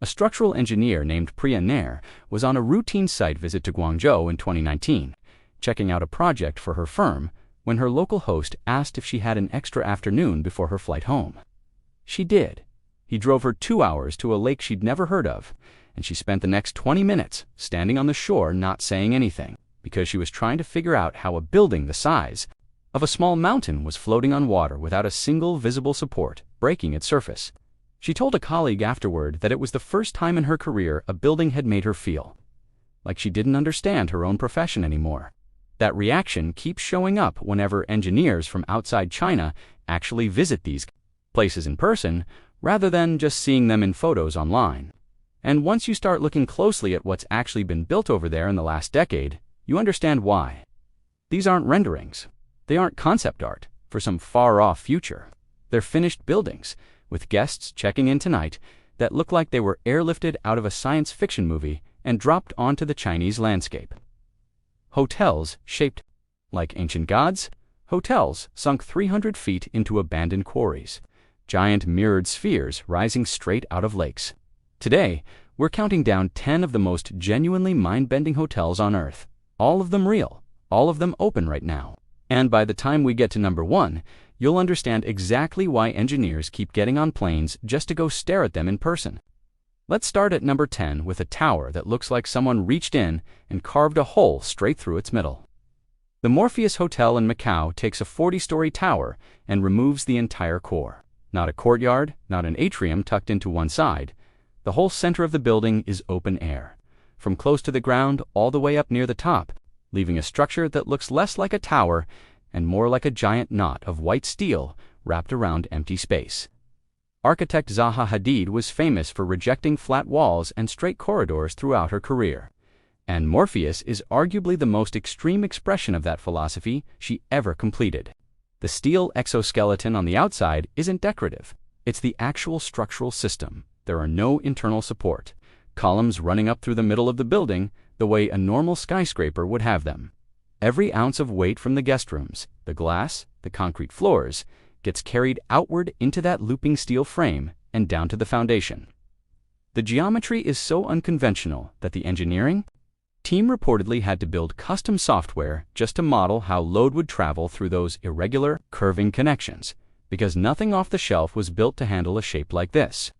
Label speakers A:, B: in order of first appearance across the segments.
A: A structural engineer named Priya Nair was on a routine site visit to Guangzhou in 2019, checking out a project for her firm, when her local host asked if she had an extra afternoon before her flight home. She did. He drove her 2 hours to a lake she'd never heard of, and she spent the next 20 minutes standing on the shore not saying anything, because she was trying to figure out how a building the size of a small mountain was floating on water without a single visible support breaking its surface. She told a colleague afterward that it was the first time in her career a building had made her feel like she didn't understand her own profession anymore. That reaction keeps showing up whenever engineers from outside China actually visit these places in person, rather than just seeing them in photos online. And once you start looking closely at what's actually been built over there in the last decade, you understand why. These aren't renderings. They aren't concept art for some far-off future. They're finished buildings, with guests checking in tonight, that look like they were airlifted out of a science fiction movie and dropped onto the Chinese landscape. Hotels shaped like ancient gods. Hotels sunk 300 feet into abandoned quarries. Giant mirrored spheres rising straight out of lakes. Today, we're counting down 10 of the most genuinely mind-bending hotels on Earth. All of them real. All of them open right now. And by the time we get to number 1, you'll understand exactly why engineers keep getting on planes just to go stare at them in person. Let's start at number 10 with a tower that looks like someone reached in and carved a hole straight through its middle. The Morpheus Hotel in Macau takes a 40-story tower and removes the entire core. Not a courtyard, not an atrium tucked into one side. The whole center of the building is open air, from close to the ground all the way up near the top, leaving a structure that looks less like a tower and more like a giant knot of white steel wrapped around empty space. Architect Zaha Hadid was famous for rejecting flat walls and straight corridors throughout her career, and Morpheus is arguably the most extreme expression of that philosophy she ever completed. The steel exoskeleton on the outside isn't decorative. It's the actual structural system. There are no internal support, columns running up through the middle of the building the way a normal skyscraper would have them. Every ounce of weight from the guest rooms, the glass, the concrete floors, gets carried outward into that looping steel frame and down to the foundation. The geometry is so unconventional that the engineering team reportedly had to build custom software just to model how load would travel through those irregular, curving connections, because nothing off the shelf was built to handle a shape like this.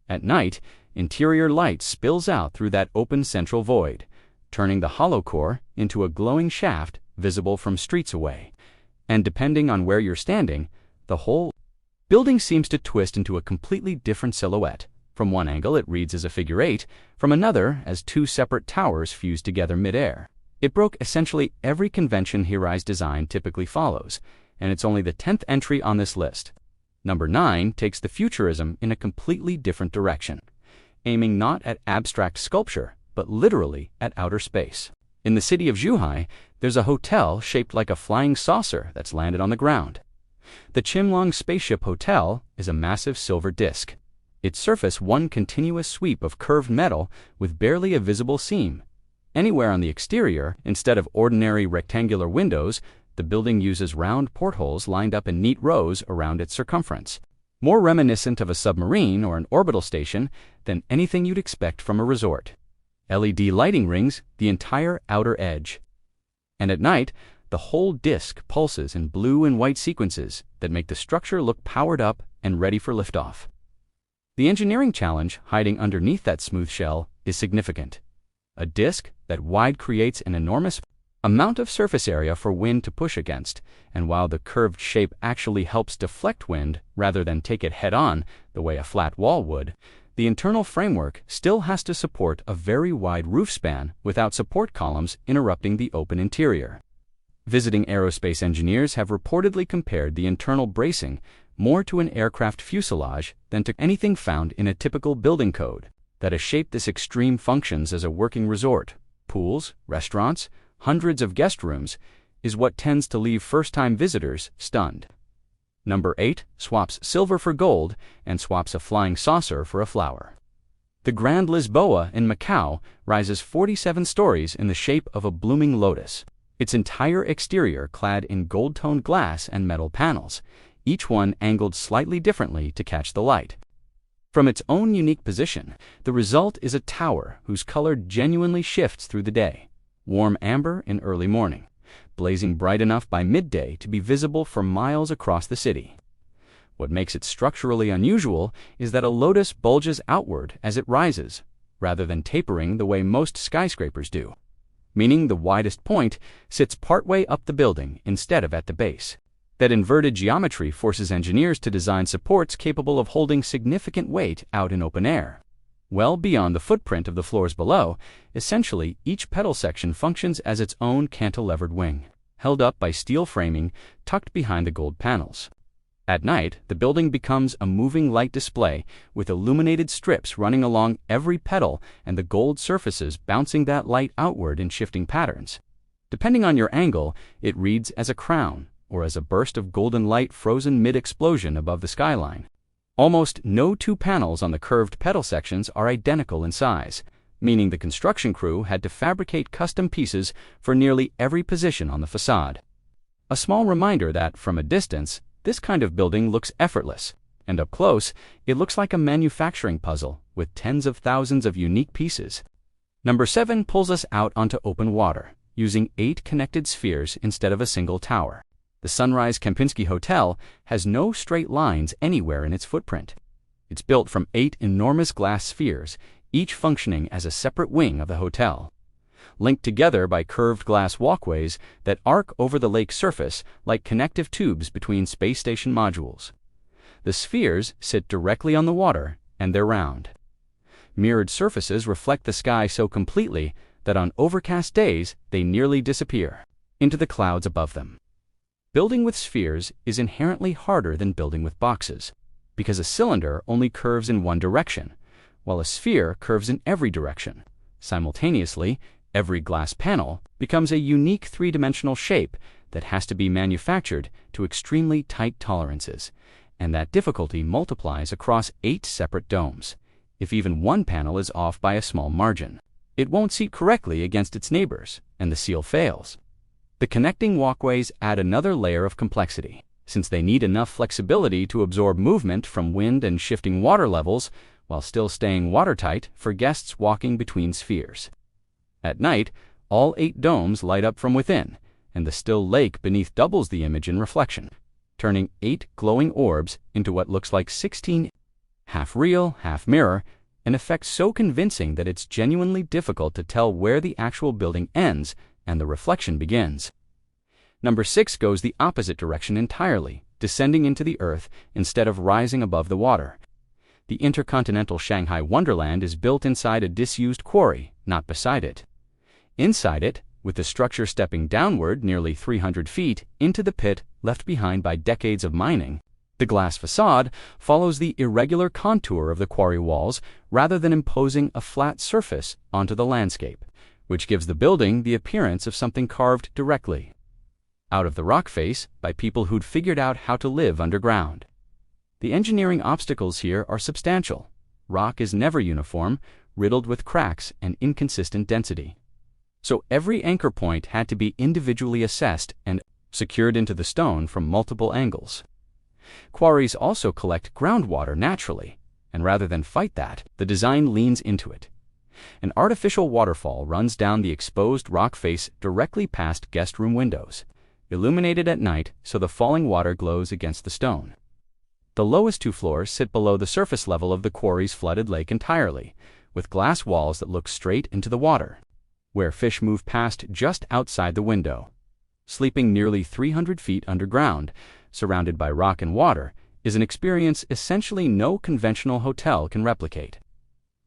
A: At night, interior light spills out through that open central void, turning the hollow core into a glowing shaft visible from streets away. And depending on where you're standing, the whole building seems to twist into a completely different silhouette. From one angle it reads as a figure 8, from another as 2 separate towers fused together mid-air. It broke essentially every convention high-rise design typically follows, and it's only the 10th entry on this list. Number 9 takes the futurism in a completely different direction, aiming not at abstract sculpture, but literally at outer space. In the city of Zhuhai, there's a hotel shaped like a flying saucer that's landed on the ground. The Chimlong Spaceship Hotel is a massive silver disc. Its surface one continuous sweep of curved metal with barely a visible seam. Anywhere on the exterior, instead of ordinary rectangular windows, the building uses round portholes lined up in neat rows around its circumference, more reminiscent of a submarine or an orbital station than anything you'd expect from a resort. LED lighting rings the entire outer edge. And at night, the whole disc pulses in blue and white sequences that make the structure look powered up and ready for liftoff. The engineering challenge hiding underneath that smooth shell is significant. A disc that wide creates an enormous amount of surface area for wind to push against, and while the curved shape actually helps deflect wind rather than take it head-on the way a flat wall would, the internal framework still has to support a very wide roof span without support columns interrupting the open interior. Visiting aerospace engineers have reportedly compared the internal bracing more to an aircraft fuselage than to anything found in a typical building code. That a shape this extreme functions as a working resort, pools, restaurants, hundreds of guest rooms, is what tends to leave first-time visitors stunned. Number 8 swaps silver for gold and swaps a flying saucer for a flower. The Grand Lisboa in Macau rises 47 stories in the shape of a blooming lotus, its entire exterior clad in gold-toned glass and metal panels, each one angled slightly differently to catch the light. From its own unique position, the result is a tower whose color genuinely shifts through the day. Warm amber in early morning, blazing bright enough by midday to be visible for miles across the city. What makes it structurally unusual is that a lotus bulges outward as it rises, rather than tapering the way most skyscrapers do, meaning the widest point sits partway up the building instead of at the base. That inverted geometry forces engineers to design supports capable of holding significant weight out in open air. Well beyond the footprint of the floors below, essentially each pedal section functions as its own cantilevered wing, held up by steel framing tucked behind the gold panels. At night, the building becomes a moving light display with illuminated strips running along every pedal and the gold surfaces bouncing that light outward in shifting patterns. Depending on your angle, it reads as a crown or as a burst of golden light frozen mid-explosion above the skyline. Almost no two panels on the curved pedal sections are identical in size, meaning the construction crew had to fabricate custom pieces for nearly every position on the facade. A small reminder that, from a distance, this kind of building looks effortless, and up close, it looks like a manufacturing puzzle with tens of thousands of unique pieces. Number 7 pulls us out onto open water, using 8 connected spheres instead of a single tower. The Sunrise Kempinski Hotel has no straight lines anywhere in its footprint. It's built from 8 enormous glass spheres, each functioning as a separate wing of the hotel, linked together by curved glass walkways that arc over the lake surface like connective tubes between space station modules. The spheres sit directly on the water, and they're round. Mirrored surfaces reflect the sky so completely that on overcast days they nearly disappear into the clouds above them. Building with spheres is inherently harder than building with boxes, because a cylinder only curves in one direction, while a sphere curves in every direction. Simultaneously, every glass panel becomes a unique three-dimensional shape that has to be manufactured to extremely tight tolerances, and that difficulty multiplies across 8 separate domes. If even one panel is off by a small margin, it won't seat correctly against its neighbors, and the seal fails. The connecting walkways add another layer of complexity, since they need enough flexibility to absorb movement from wind and shifting water levels while still staying watertight for guests walking between spheres. At night, all 8 domes light up from within, and the still lake beneath doubles the image in reflection, turning 8 glowing orbs into what looks like 16 half real, half mirror, an effect so convincing that it's genuinely difficult to tell where the actual building ends and the reflection begins. Number 6 goes the opposite direction entirely, descending into the earth instead of rising above the water. The InterContinental Shanghai Wonderland is built inside a disused quarry, not beside it. Inside it, with the structure stepping downward nearly 300 feet into the pit left behind by decades of mining, the glass facade follows the irregular contour of the quarry walls rather than imposing a flat surface onto the landscape, which gives the building the appearance of something carved directly out of the rock face by people who'd figured out how to live underground. The engineering obstacles here are substantial. Rock is never uniform, riddled with cracks and inconsistent density. So every anchor point had to be individually assessed and secured into the stone from multiple angles. Quarries also collect groundwater naturally, and rather than fight that, the design leans into it. An artificial waterfall runs down the exposed rock face directly past guest room windows, illuminated at night so the falling water glows against the stone. The lowest 2 floors sit below the surface level of the quarry's flooded lake entirely, with glass walls that look straight into the water, where fish move past just outside the window. Sleeping nearly 300 feet underground, surrounded by rock and water, is an experience essentially no conventional hotel can replicate.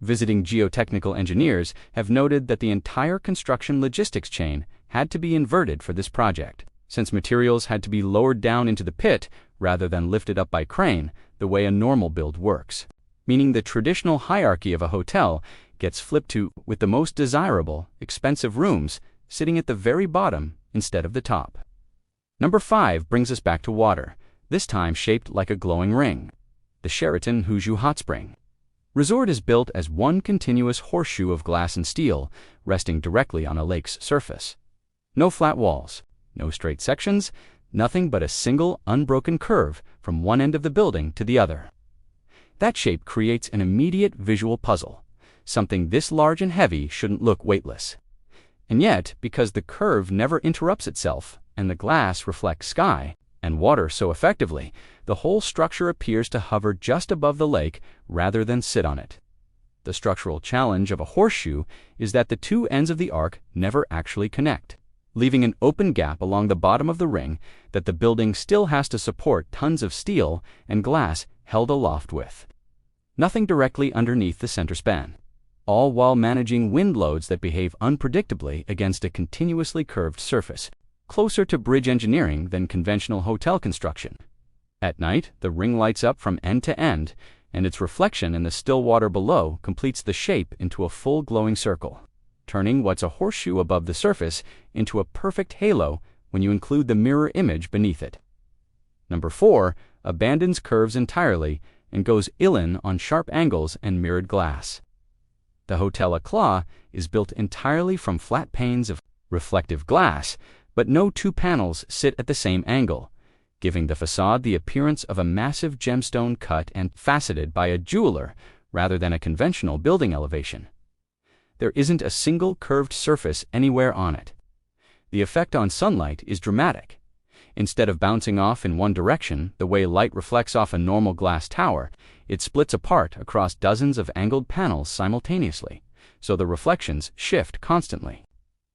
A: Visiting geotechnical engineers have noted that the entire construction logistics chain had to be inverted for this project, since materials had to be lowered down into the pit rather than lifted up by crane the way a normal build works, meaning the traditional hierarchy of a hotel gets flipped to with the most desirable, expensive rooms sitting at the very bottom instead of the top. Number 5 brings us back to water, this time shaped like a glowing ring. The Sheraton Huzhu Hot Spring Resort is built as one continuous horseshoe of glass and steel, resting directly on a lake's surface. No flat walls, no straight sections, nothing but a single unbroken curve from one end of the building to the other. That shape creates an immediate visual puzzle. Something this large and heavy shouldn't look weightless. And yet, because the curve never interrupts itself, and the glass reflects sky and water so effectively, the whole structure appears to hover just above the lake rather than sit on it. The structural challenge of a horseshoe is that the two ends of the arc never actually connect, leaving an open gap along the bottom of the ring that the building still has to support tons of steel and glass held aloft with. Nothing directly underneath the center span, all while managing wind loads that behave unpredictably against a continuously curved surface, closer to bridge engineering than conventional hotel construction. At night, the ring lights up from end to end, and its reflection in the still water below completes the shape into a full glowing circle, turning what's a horseshoe above the surface into a perfect halo when you include the mirror image beneath it. Number 4 abandons curves entirely and goes in on sharp angles and mirrored glass. The Hotel Eclat is built entirely from flat panes of reflective glass, but no two panels sit at the same angle, giving the facade the appearance of a massive gemstone cut and faceted by a jeweler rather than a conventional building elevation. There isn't a single curved surface anywhere on it. The effect on sunlight is dramatic. Instead of bouncing off in one direction the way light reflects off a normal glass tower, it splits apart across dozens of angled panels simultaneously, so the reflections shift constantly.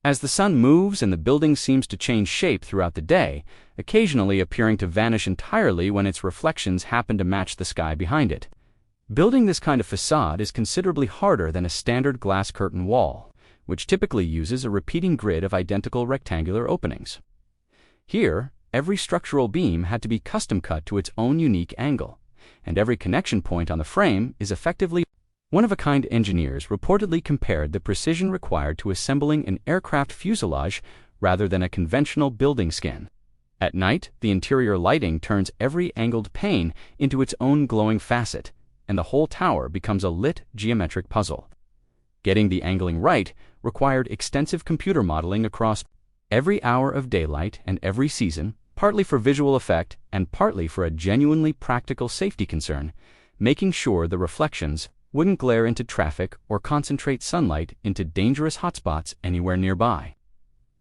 A: As the sun moves and the building seems to change shape throughout the day, occasionally appearing to vanish entirely when its reflections happen to match the sky behind it. Building this kind of facade is considerably harder than a standard glass curtain wall, which typically uses a repeating grid of identical rectangular openings. Here, every structural beam had to be custom cut to its own unique angle, and every connection point on the frame is effectively one-of-a-kind. Engineers reportedly compared the precision required to assembling an aircraft fuselage rather than a conventional building skin. At night, the interior lighting turns every angled pane into its own glowing facet, and the whole tower becomes a lit geometric puzzle. Getting the angling right required extensive computer modeling across every hour of daylight and every season, partly for visual effect and partly for a genuinely practical safety concern, making sure the reflections wouldn't glare into traffic or concentrate sunlight into dangerous hotspots anywhere nearby.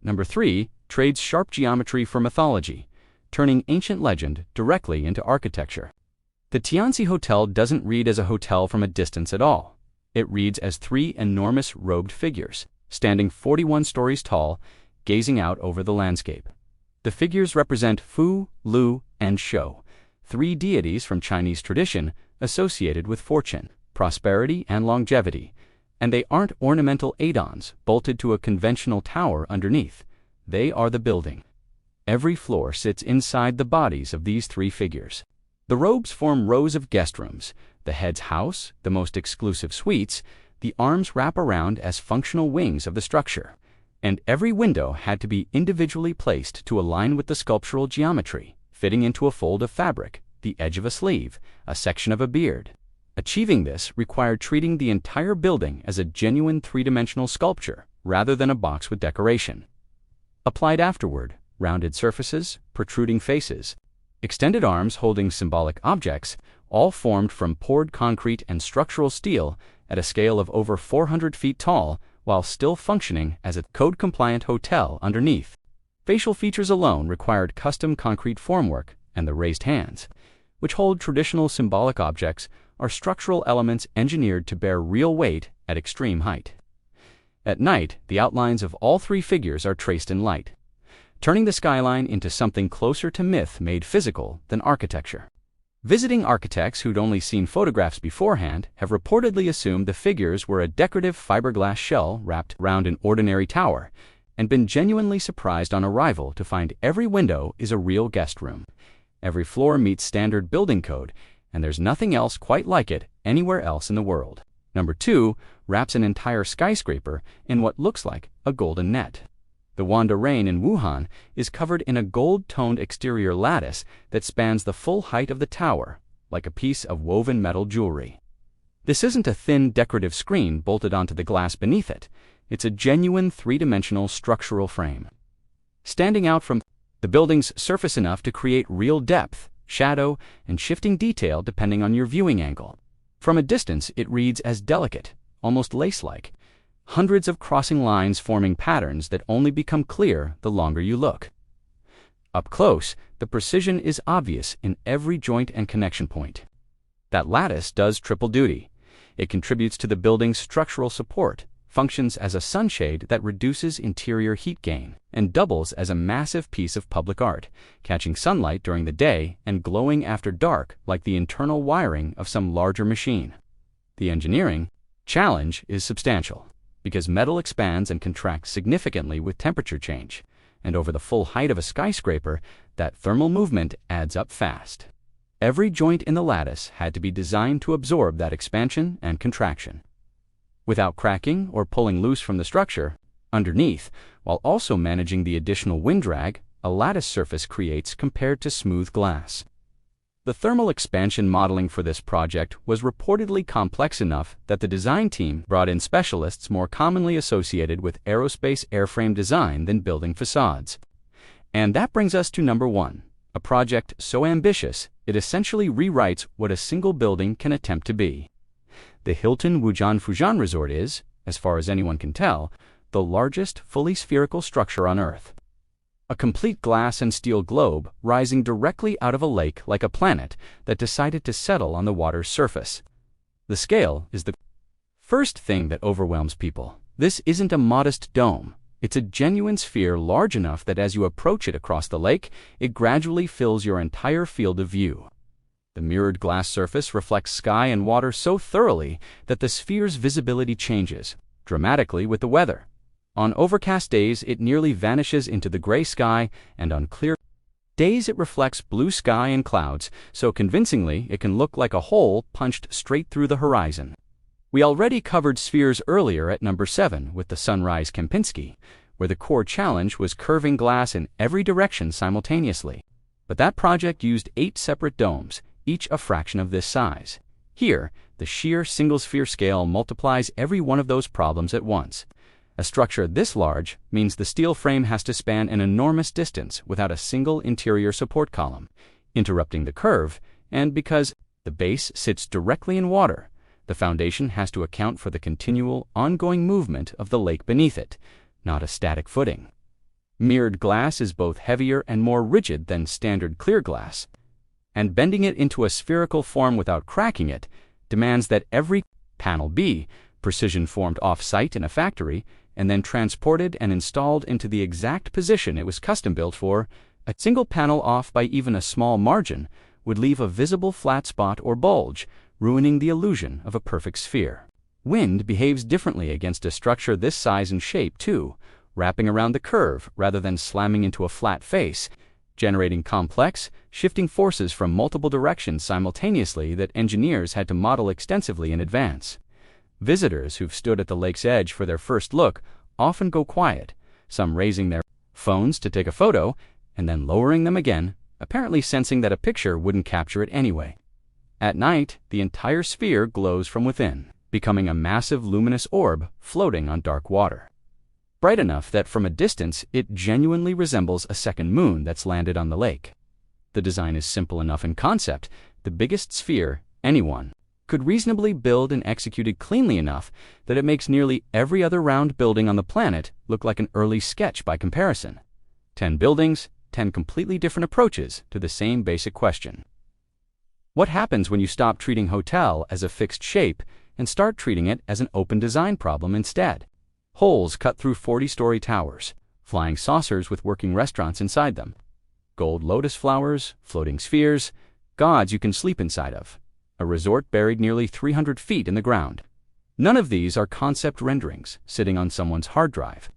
A: Number 3 trades sharp geometry for mythology, turning ancient legend directly into architecture. The Tianxi Hotel doesn't read as a hotel from a distance at all. It reads as 3 enormous robed figures, standing 41 stories tall, gazing out over the landscape. The figures represent Fu, Lu, and Shou, 3 deities from Chinese tradition associated with fortune, prosperity, and longevity, and they aren't ornamental add-ons bolted to a conventional tower underneath. They are the building. Every floor sits inside the bodies of these 3 figures. The robes form rows of guest rooms, the head's house, the most exclusive suites. The arms wrap around as functional wings of the structure, and every window had to be individually placed to align with the sculptural geometry, fitting into a fold of fabric, the edge of a sleeve, a section of a beard. Achieving this required treating the entire building as a genuine 3-dimensional sculpture rather than a box with decoration. Applied afterward, rounded surfaces, protruding faces, extended arms holding symbolic objects, all formed from poured concrete and structural steel at a scale of over 400 feet tall while still functioning as a code-compliant hotel underneath. Facial features alone required custom concrete formwork, and the raised hands, which hold traditional symbolic objects, are structural elements engineered to bear real weight at extreme height. At night, the outlines of all 3 figures are traced in light, turning the skyline into something closer to myth made physical than architecture. Visiting architects who'd only seen photographs beforehand have reportedly assumed the figures were a decorative fiberglass shell wrapped around an ordinary tower, and been genuinely surprised on arrival to find every window is a real guest room. Every floor meets standard building code, and there's nothing else quite like it anywhere else in the world. Number 2 wraps an entire skyscraper in what looks like a golden net. The Wanda Rain in Wuhan is covered in a gold-toned exterior lattice that spans the full height of the tower, like a piece of woven metal jewelry. This isn't a thin decorative screen bolted onto the glass beneath it. It's a genuine 3-dimensional structural frame, standing out from the building's surface enough to create real depth, shadow, and shifting detail depending on your viewing angle. From a distance, it reads as delicate, almost lace-like, hundreds of crossing lines forming patterns that only become clear the longer you look. Up close, the precision is obvious in every joint and connection point. That lattice does triple duty. It contributes to the building's structural support, functions as a sunshade that reduces interior heat gain, and doubles as a massive piece of public art, catching sunlight during the day and glowing after dark like the internal wiring of some larger machine. The engineering challenge is substantial, because metal expands and contracts significantly with temperature change, and over the full height of a skyscraper, that thermal movement adds up fast. Every joint in the lattice had to be designed to absorb that expansion and contraction, without cracking or pulling loose from the structure. Underneath, while also managing the additional wind drag a lattice surface creates compared to smooth glass. The thermal expansion modeling for this project was reportedly complex enough that the design team brought in specialists more commonly associated with aerospace airframe design than building facades. And that brings us to number 1, a project so ambitious it essentially rewrites what a single building can attempt to be. The Hilton Wujian Fujian Resort is, as far as anyone can tell, the largest fully spherical structure on Earth. A complete glass and steel globe rising directly out of a lake like a planet that decided to settle on the water's surface. The scale is the first thing that overwhelms people. This isn't a modest dome. It's a genuine sphere large enough that as you approach it across the lake, it gradually fills your entire field of view. The mirrored glass surface reflects sky and water so thoroughly that the sphere's visibility changes dramatically with the weather. On overcast days, it nearly vanishes into the gray sky, and on clear days it reflects blue sky and clouds so convincingly it can look like a hole punched straight through the horizon. We already covered spheres earlier at number 7 with the Sunrise Kempinski, where the core challenge was curving glass in every direction simultaneously. But that project used 8 separate domes, each a fraction of this size. Here, the sheer single-sphere scale multiplies every one of those problems at once. A structure this large means the steel frame has to span an enormous distance without a single interior support column, interrupting the curve, and because the base sits directly in water, the foundation has to account for the continual, ongoing movement of the lake beneath it, not a static footing. Mirrored glass is both heavier and more rigid than standard clear glass, and bending it into a spherical form without cracking it demands that every panel be precision-formed off-site in a factory and then transported and installed into the exact position it was custom-built for. A single panel off by even a small margin would leave a visible flat spot or bulge, ruining the illusion of a perfect sphere. Wind behaves differently against a structure this size and shape too, wrapping around the curve rather than slamming into a flat face, generating complex, shifting forces from multiple directions simultaneously that engineers had to model extensively in advance. Visitors who've stood at the lake's edge for their first look often go quiet, some raising their phones to take a photo and then lowering them again, apparently sensing that a picture wouldn't capture it anyway. At night, the entire sphere glows from within, becoming a massive luminous orb floating on dark water. Bright enough that from a distance it genuinely resembles a second moon that's landed on the lake. The design is simple enough in concept. The biggest sphere anyone could reasonably build and executed cleanly enough that it makes nearly every other round building on the planet look like an early sketch by comparison. 10 buildings, 10 completely different approaches to the same basic question. What happens when you stop treating hotel as a fixed shape and start treating it as an open design problem instead? Holes cut through 40-story towers, flying saucers with working restaurants inside them, gold lotus flowers, floating spheres, gods you can sleep inside of, a resort buried nearly 300 feet in the ground. None of these are concept renderings sitting on someone's hard drive.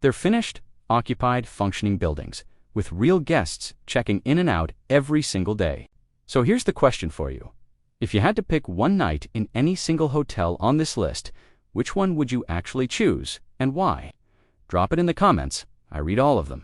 A: They're finished, occupied, functioning buildings, with real guests checking in and out every single day. So here's the question for you. If you had to pick one night in any single hotel on this list, which one would you actually choose, and why? Drop it in the comments. I read all of them.